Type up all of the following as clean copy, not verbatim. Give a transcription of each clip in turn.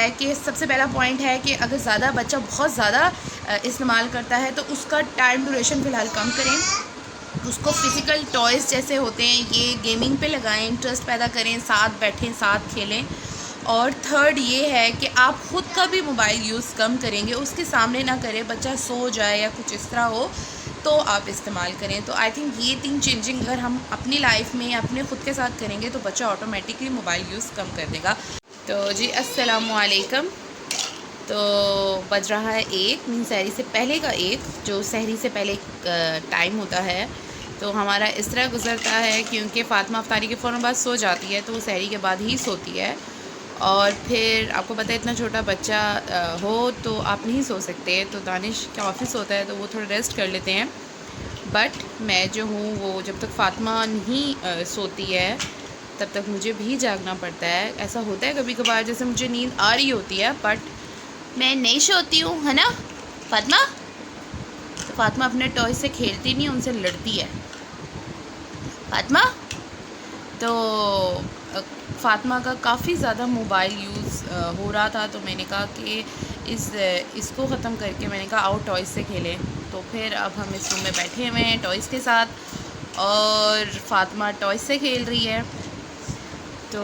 है कि सबसे पहला पॉइंट है कि अगर ज़्यादा बच्चा बहुत ज़्यादा इस्तेमाल करता है तो उसका टाइम ड्यूरेशन फ़िलहाल कम करें। उसको फ़िज़िकल टॉयज़ जैसे होते हैं ये गेमिंग पे लगाएं, इंटरेस्ट पैदा करें, साथ बैठें, साथ खेलें। और थर्ड ये है कि आप ख़ुद का भी मोबाइल यूज़ कम करेंगे, उसके सामने ना करें, बच्चा सो जाए या कुछ इस तरह हो तो आप इस्तेमाल करें। तो आई थिंक ये 3 चेंजिंग अगर हम अपनी लाइफ में अपने ख़ुद के साथ करेंगे तो बच्चा ऑटोमेटिकली मोबाइल यूज़ कम कर देगा। तो जी अस्सलामु अलैकुम। तो बज रहा है 1 मीन सहरी से पहले का 1, जो सहरी से पहले टाइम होता है। तो हमारा इस तरह गुज़रता है क्योंकि फ़ातिमा अफ्तारी के फ़ौरन बाद सो जाती है तो वो सहरी के बाद ही सोती है। और फिर आपको पता है इतना छोटा बच्चा हो तो आप नहीं सो सकते, तो दानिश का ऑफ़िस होता है तो वो थोड़ा रेस्ट कर लेते हैं। बट मैं जो हूँ वो जब तक फ़ातिमा नहीं सोती है तब तक मुझे भी जागना पड़ता है। ऐसा होता है कभी कभार जैसे मुझे नींद आ रही होती है बट मैं नहीं सोती हूँ, है ना फ़ातिमा? तो फ़ातिमा अपने टॉय से खेलती नहीं, उनसे लड़ती है फ़ातिमा। तो फ़ातिमा का काफ़ी ज़्यादा मोबाइल यूज़ हो रहा था तो मैंने कहा कि इसको ख़त्म करके मैंने कहा आओ टॉयज़ से खेलें। तो फिर अब हम इस रूम में बैठे हुए हैं टॉयज़ के साथ और फ़ातिमा टॉयज़ से खेल रही है। तो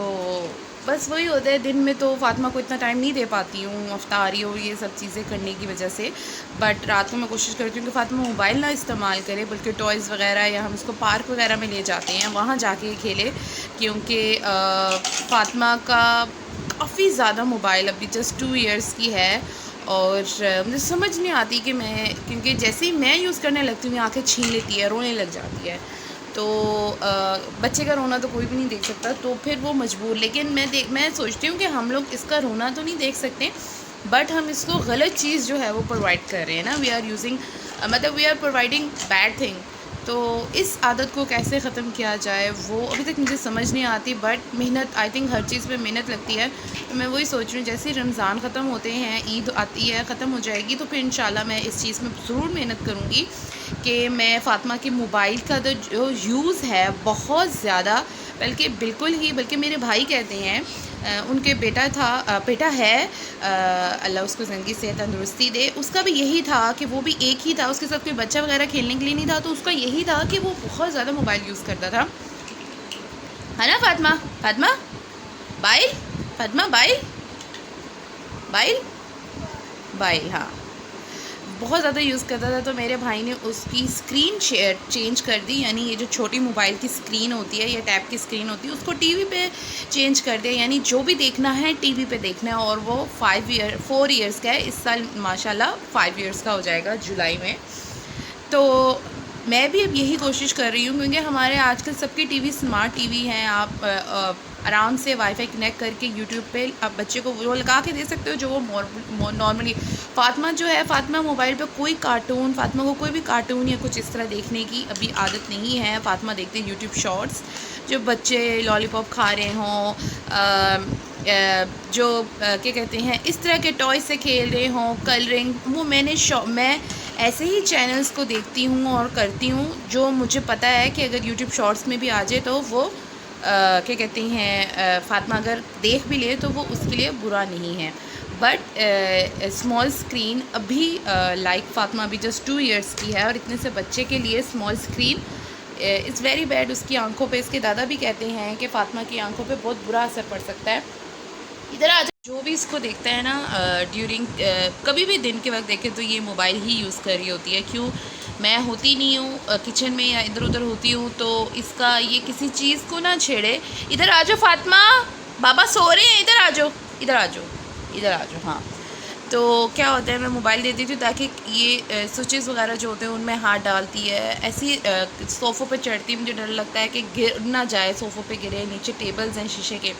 बस वही होता है, दिन में तो फ़ातिमा को इतना टाइम नहीं दे पाती हूँ अफ्तारी और ये सब चीज़ें करने की वजह से। बट रात को मैं कोशिश करती हूँ कि फ़ातिमा मोबाइल ना इस्तेमाल करे बल्कि टॉयज़ वगैरह या हम इसको पार्क वगैरह में ले जाते हैं, वहाँ जाके खेले। क्योंकि फ़ातिमा का काफ़ी ज़्यादा मोबाइल अभी जस्ट 2 ईयर्स की है और मुझे समझ नहीं आती कि मैं, क्योंकि जैसे ही मैं यूज़ करने लगती हूँ आँखें छीन लेती है, रोने लग जाती है। तो बच्चे का रोना तो कोई भी नहीं देख सकता, तो फिर वो मजबूर, लेकिन मैं सोचती हूँ कि हम लोग इसका रोना तो नहीं देख सकते बट हम इसको गलत चीज़ जो है वो प्रोवाइड कर रहे हैं ना, वी आर यूजिंग मतलब we are providing bad thing. तो इस आदत को कैसे ख़त्म किया जाए वो अभी तक मुझे समझ नहीं आती बट मेहनत, आई थिंक हर चीज़ पे मेहनत लगती है। तो मैं वही सोच रही हूँ जैसे रमज़ान ख़त्म होते हैं, ईद आती है, ख़त्म हो जाएगी तो फिर इंशाल्लाह मैं इस चीज़ में ज़रूर मेहनत करूँगी कि मैं फ़ातिमा के मोबाइल का तो जो यूज़ है बहुत ज़्यादा, बल्कि मेरे भाई कहते हैं उनके बेटा है, अल्लाह उसको ज़िंदगी से तंदुरुस्ती दे, उसका भी यही था कि वो भी एक ही था, उसके साथ कोई बच्चा वगैरह खेलने के लिए नहीं था, तो उसका यही था कि वो बहुत ज़्यादा मोबाइल यूज़ करता था, है ना Fatima? Fatima bile, Fatima bile bile bile, हाँ बहुत ज़्यादा यूज़ करता था। तो मेरे भाई ने उसकी स्क्रीन चेंज कर दी, यानी ये जो छोटी मोबाइल की स्क्रीन होती है या टैब की स्क्रीन होती है उसको टीवी पे चेंज कर दिया, यानी जो भी देखना है टीवी पे देखना है। और वो 4 ईयर्स का है, इस साल माशाल्लाह 5 ईयर्स का हो जाएगा जुलाई में। तो मैं भी अब यही कोशिश कर रही हूँ क्योंकि हमारे आजकल सबकी टीवी स्मार्ट टीवी हैं, आप आराम से वाईफाई कनेक्ट करके यूट्यूब पे आप बच्चे को वो लगा के दे सकते हो जो वो नॉर्मली। फ़ातिमा जो है, फ़ातिमा मोबाइल पे कोई कार्टून, फ़ातिमा को कोई भी कार्टून या कुछ इस तरह देखने की अभी आदत नहीं है। फ़ातिमा देखते हैं यूट्यूब शॉर्ट्स, जो बच्चे लॉलीपॉप खा रहे हों, जो क्या कहते हैं इस तरह के टॉय से खेल रहे हों, कलरिंग, वो मैं ऐसे ही चैनल्स को देखती हूँ और करती हूँ जो मुझे पता है कि अगर यूट्यूब शॉर्ट्स में भी आ जाए तो वो क्या कहते हैं फ़ातिमा अगर देख भी ले तो वो उसके लिए बुरा नहीं है। बट स्मॉल स्क्रीन अभी लाइक फ़ातिमा अभी जस्ट 2 ईयर्स की है और इतने से बच्चे के लिए small screen is very bad. उसकी आंखों पे, इसके दादा भी कहते हैं कि फ़ातिमा की आंखों पे बहुत बुरा असर पड़ सकता है। इधर आ जो भी इसको देखता है ना ड्यूरिंग कभी भी दिन के वक्त देखे तो ये मोबाइल ही यूज़ कर रही होती है। क्यों? मैं होती नहीं हूँ किचन में या इधर उधर होती हूँ तो इसका ये किसी चीज़ को ना छेड़े। इधर आ जाओ फ़ातिमा, बाबा सो रहे हैं, इधर आ जाओ, इधर आ जाओ, इधर आ जाओ। हाँ, तो क्या होता है मैं मोबाइल दे देती हूँ ताकि ये स्विचेस वगैरह जो होते हैं उनमें हाथ डालती है, ऐसी सोफ़ों पे चढ़ती है, मुझे डर लगता है कि गिर ना जाए, सोफ़ों पे गिरे, नीचे टेबल्स हैं शीशे के।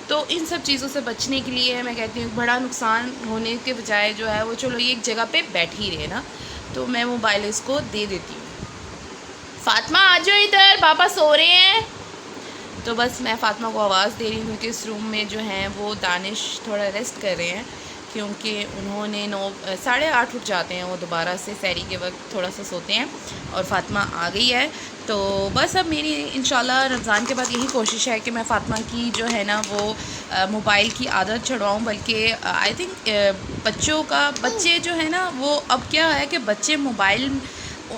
तो इन सब चीज़ों से बचने के लिए मैं कहती हूँ बड़ा नुकसान होने के बजाय जो है वो चलो ये एक जगह पे बैठ ही रहे ना, तो मैं मोबाइल इसको दे देती हूँ। फ़ातिमा आ जाओ इधर, पापा सो रहे हैं। तो बस मैं फ़ातिमा को आवाज़ दे रही हूँ क्योंकि इस रूम में जो हैं वो दानिश थोड़ा रेस्ट कर रहे हैं क्योंकि उन्होंने 8:30 उठ जाते हैं वो दोबारा से, सहरी के वक्त थोड़ा सा सोते हैं और फ़ातिमा आ गई है तो बस अब मेरी इंशाल्लाह रमज़ान के बाद यही कोशिश है कि मैं फ़ातिमा की जो है ना वो मोबाइल की आदत छुड़वाऊँ। बल्कि आई थिंक बच्चे जो है ना वो अब क्या है कि बच्चे मोबाइल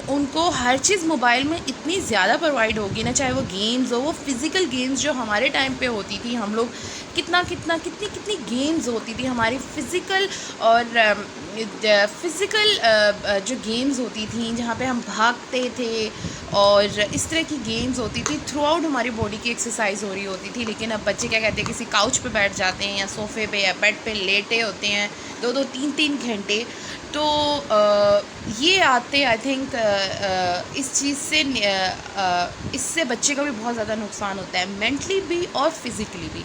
उनको हर चीज़ मोबाइल में इतनी ज़्यादा प्रोवाइड होगी ना, चाहे वो गेम्स हो, वो फ़िज़िकल गेम्स जो हमारे टाइम पे होती थी, हम लोग कितनी कितनी गेम्स होती थी हमारी फ़िज़िकल और फ़िज़िकल जो गेम्स होती थी जहाँ पे हम भागते थे और इस तरह की गेम्स होती थी, थ्रू आउट हमारी बॉडी की एक्सरसाइज हो रही होती थी। लेकिन अब बच्चे क्या कहते हैं, किसी काउच पे बैठ जाते हैं या सोफ़े पे या बेड पे लेटे होते हैं 2-2 3-3 घंटे। तो ये आते आई थिंक इस चीज़ से इससे बच्चे का भी बहुत ज़्यादा नुकसान होता है, मेंटली भी और फिज़िकली भी।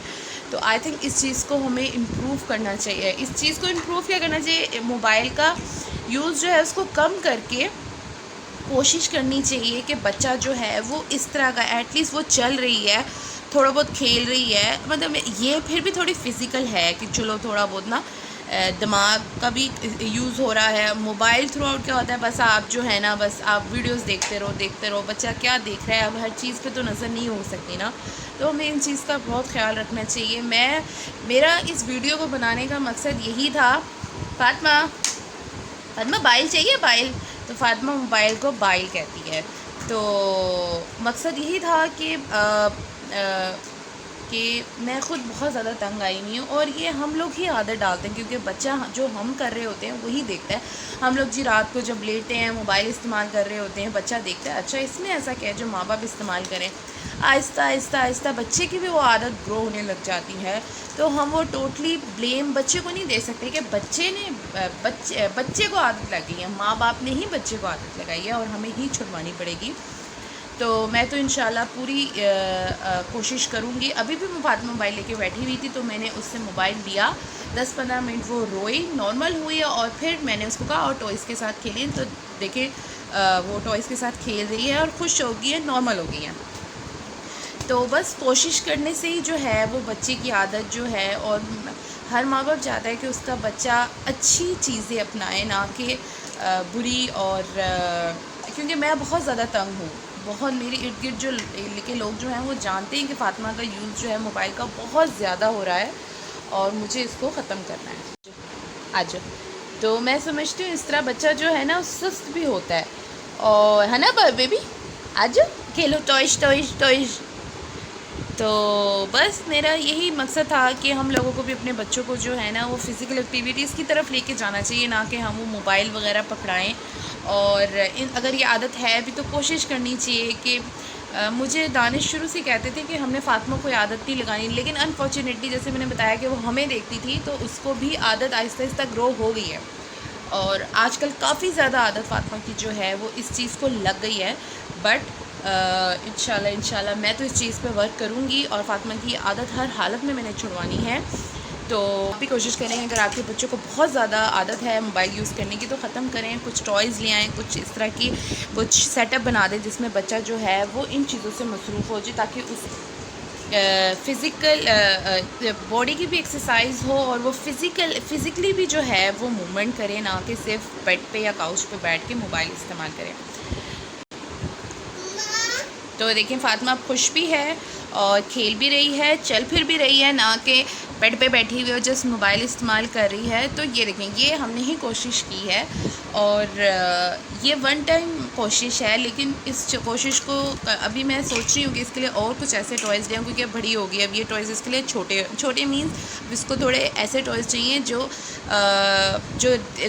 तो आई थिंक इस चीज़ को हमें इम्प्रूव करना चाहिए। इस चीज़ को इम्प्रूव क्या करना चाहिए, मोबाइल का यूज़ जो है उसको कम करके कोशिश करनी चाहिए कि बच्चा जो है वो इस तरह का एटलीस्ट वो चल रही है, थोड़ा बहुत खेल रही है, मतलब ये फिर भी थोड़ी फ़िज़िकल है कि चलो थोड़ा बहुत ना दिमाग का भी यूज़ हो रहा है। मोबाइल थ्रू आउट क्या होता है, बस आप जो है ना बस आप वीडियोस देखते रहो। बच्चा क्या देख रहा है, अब हर चीज़ पे तो नज़र नहीं हो सकती ना, तो हमें इन चीज़ का बहुत ख्याल रखना चाहिए। मेरा इस वीडियो को बनाने का मकसद यही था। फातिमा बाइल चाहिए, बाइल। तो फातिमा मोबाइल को बाइल कहती है। तो मकसद यही था कि मैं ख़ुद बहुत ज़्यादा तंग आई हुई हूँ और ये हम लोग ही आदत डालते हैं, क्योंकि बच्चा जो हम कर रहे होते हैं वही देखता है। हम लोग जी रात को जब लेटे हैं मोबाइल इस्तेमाल कर रहे होते हैं, बच्चा देखता है अच्छा इसमें ऐसा क्या है जो माँ बाप इस्तेमाल करें। आहिस्ता बच्चे की भी वो आदत ग्रो होने लग जाती है। तो हम वो टोटली ब्लेम बच्चे को नहीं दे सकते कि बच्चे को आदत लग गई है, माँ बाप ने ही बच्चे को आदत लगाई है और हमें ही छुड़वानी पड़ेगी। तो मैं तो इंशाल्लाह पूरी कोशिश करूँगी। अभी भी मैं फातिमा मोबाइल लेके बैठी हुई थी तो मैंने उससे मोबाइल लिया, 10-15 मिनट वो रोई, नॉर्मल हुई और फिर मैंने उसको कहा और टॉयज़ के साथ खेलें। तो देखिए वो टॉयज़ के साथ खेल रही है और खुश हो गई है, नॉर्मल हो गई है। तो बस कोशिश करने से ही जो है वो बच्चे की आदत जो है, और हर माँ बाप चाहता है कि उसका बच्चा अच्छी चीज़ें अपनाए, ना कि बुरी। और क्योंकि मैं बहुत ज़्यादा तंग हूँ, बहुत मेरे इर्द गिर्द जो के लोग जो हैं वो जानते हैं कि फ़ातिमा का यूज़ जो है मोबाइल का बहुत ज़्यादा हो रहा है और मुझे इसको ख़त्म करना है। आज तो मैं समझती हूँ इस तरह बच्चा जो है ना सुस्त भी होता है, और है ना बेबी, आज खेलो टॉयज़। तो बस मेरा यही मकसद था कि हम लोगों को भी अपने बच्चों को जो है ना वो फ़िज़िकल एक्टिविटीज़ की तरफ लेके जाना चाहिए, ना कि हम वो मोबाइल वगैरह पकड़ाएं। और अगर ये आदत है भी तो कोशिश करनी चाहिए कि मुझे दानिश शुरू से कहते थे कि हमने फ़ातिमा को आदत नहीं लगानी, लेकिन अनफॉर्चुनेटली जैसे मैंने बताया कि वो हमें देखती थी तो उसको भी आदत आहिस्ता आहिस्ता ग्रो हो गई है। और आजकल काफ़ी ज़्यादा आदत फ़ातिमा की जो है वो इस चीज़ को लग गई है। बट इंशाल्लाह मैं तो इस चीज़ पे वर्क करूँगी और फ़ातिमा की आदत हर हालत में मैंने छुड़वानी है। तो आप भी कोशिश करें, अगर आपके बच्चों को बहुत ज़्यादा आदत है मोबाइल यूज़ करने की तो ख़त्म करें, कुछ टॉयज़ ले आएँ, कुछ इस तरह की कुछ सेटअप बना दें जिसमें बच्चा जो है वो इन चीज़ों से मसरूफ़ हो जाए, ताकि उस फ़िज़िकल बॉडी की भी एक्सरसाइज हो और वो फ़िज़िकली भी जो है वो मूवमेंट करे, ना कि सिर्फ बेड पे या काउच पे बैठ के मोबाइल इस्तेमाल करें। तो देखें फ़ातिमा खुश भी है और खेल भी रही है, चल फिर भी रही है, ना कि बेड पे बैठी हुई और जस्ट मोबाइल इस्तेमाल कर रही है। तो ये देखें, ये हमने ही कोशिश की है और ये वन टाइम कोशिश है, लेकिन इस कोशिश को अभी मैं सोच रही हूँ कि इसके लिए और कुछ ऐसे टॉयज़ लें, क्योंकि अब बड़ी होगी। अब ये टॉयज़ इसके लिए छोटे मीन्स इसको थोड़े ऐसे टॉयज़ चाहिए जो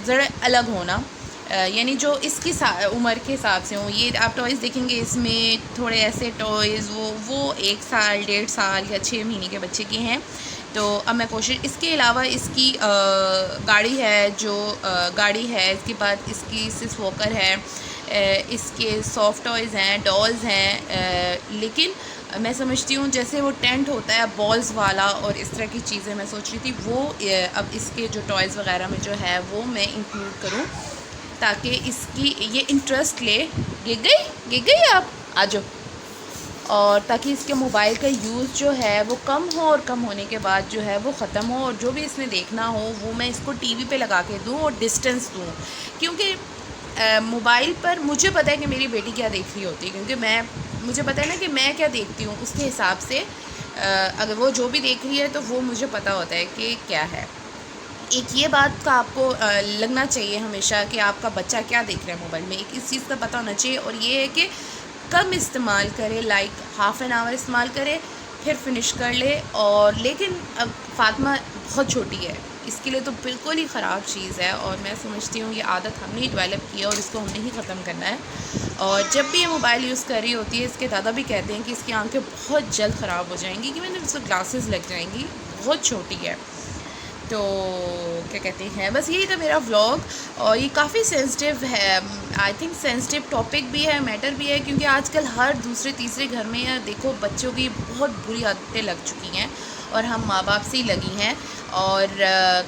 ज़रा अलग होना, यानी जो इसकी उम्र के हिसाब से हो। ये आप टॉयज़ देखेंगे इसमें थोड़े ऐसे टॉयज़ वो 1 साल 1.5 साल या 6 महीने के बच्चे के हैं। तो अब मैं कोशिश, इसके अलावा इसकी गाड़ी है, इसके बाद इसकी सिस वॉकर है, इसके सॉफ्ट टॉयज़ हैं, डॉल्स हैं। लेकिन मैं समझती हूँ जैसे वो टेंट होता है बॉल्स वाला और इस तरह की चीज़ें मैं सोच रही थी वो अब इसके जो टॉयज़ वगैरह में जो है वो मैं इंक्लूड करूँ, ताकि इसकी ये इंटरेस्ट ले। गिर गई आप आ जाओ। और ताकि इसके मोबाइल का यूज़ जो है वो कम हो, और कम होने के बाद जो है वो ख़त्म हो, और जो भी इसने देखना हो वो मैं इसको टीवी पे लगा के दूँ और डिस्टेंस दूँ। क्योंकि मोबाइल पर मुझे पता है कि मेरी बेटी क्या देख रही होती है, क्योंकि मैं मुझे पता है ना कि मैं क्या देखती हूँ, उसके हिसाब से अगर वो जो भी देख रही है तो वो मुझे पता होता है कि क्या है। एक ये बात का आपको लगना चाहिए हमेशा कि आपका बच्चा क्या देख रहा है मोबाइल में, एक इस चीज़ का पता होना चाहिए। और ये है कि कम इस्तेमाल करे, लाइक हाफ़ एन आवर इस्तेमाल करे फिर फिनिश कर ले। और लेकिन अब फ़ातिमा बहुत छोटी है, इसके लिए तो बिल्कुल ही ख़राब चीज़ है। और मैं समझती हूँ ये आदत हमने ही डेवलप की है और इसको हमने ही ख़त्म करना है। और जब भी ये मोबाइल यूज़ कर रही होती है, इसके दादा भी कहते हैं कि इसकी आंखें बहुत जल्द ख़राब हो जाएंगी, कि मैंने इसको ग्लासेस लग जाएंगी, बहुत छोटी है। तो क्या कहते हैं, बस यही था मेरा व्लॉग। और ये काफ़ी सेंसिटिव है, आई थिंक सेंसिटिव टॉपिक भी है, मैटर भी है, क्योंकि आजकल हर दूसरे तीसरे घर में या देखो बच्चों की बहुत बुरी आदतें लग चुकी हैं और हम माँ बाप से ही लगी हैं। और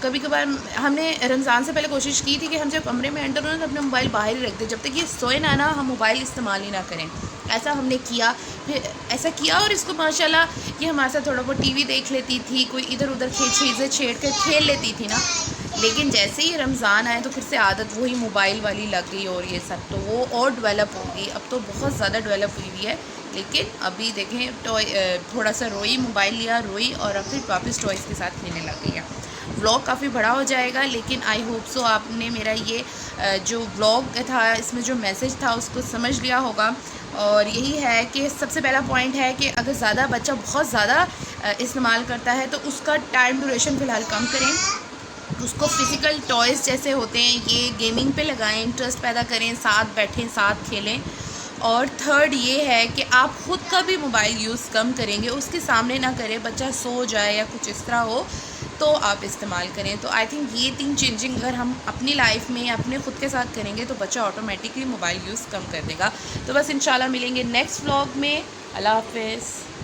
कभी कभार हमने रमज़ान से पहले कोशिश की थी कि हम जब कमरे में एंटर हों तो अपना मोबाइल बाहर ही रख दें, जब तक ये सोए ना हम मोबाइल इस्तेमाल ही ना करें। ऐसा हमने किया, फिर ऐसा किया और इसको माशाल्लाह ये हमारे साथ थोड़ा बहुत टीवी देख लेती थी, कोई इधर उधर चीज़ें छेड़ कर खेल लेती थी ना। लेकिन जैसे ही रमज़ान आए तो फिर से आदत वही मोबाइल वाली लग गई और ये सब, तो वो और डेवलप हो गई। अब तो बहुत ज़्यादा डेवलप हुई हुई है, लेकिन अभी देखें टॉय थोड़ा सा रोई, मोबाइल लिया, रोई और अब फिर वापस टॉयज़ के साथ खेलने लग गई है। व्लॉग काफ़ी बड़ा हो जाएगा, लेकिन आई होप सो आपने मेरा ये जो व्लॉग था इसमें जो मैसेज था उसको समझ लिया होगा। और यही है कि सबसे पहला पॉइंट है कि अगर ज़्यादा बच्चा बहुत ज़्यादा इस्तेमाल करता है तो उसका टाइम ड्यूरेशन फ़िलहाल कम करें, उसको फ़िज़िकल टॉयज़ जैसे होते हैं ये गेमिंग पे लगाएं, इंटरेस्ट पैदा करें, साथ बैठें, साथ खेलें। और थर्ड ये है कि आप ख़ुद का भी मोबाइल यूज़ कम करेंगे, उसके सामने ना करें, बच्चा सो जाए या कुछ इस तरह हो तो आप इस्तेमाल करें। तो आई थिंक ये 3 चेंजिंग अगर हम अपनी लाइफ में अपने ख़ुद के साथ करेंगे तो बच्चा ऑटोमेटिकली मोबाइल यूज़ कम कर देगा। तो बस इंशाल्लाह मिलेंगे नेक्स्ट व्लॉग में। अल्लाह हाफ़िज़।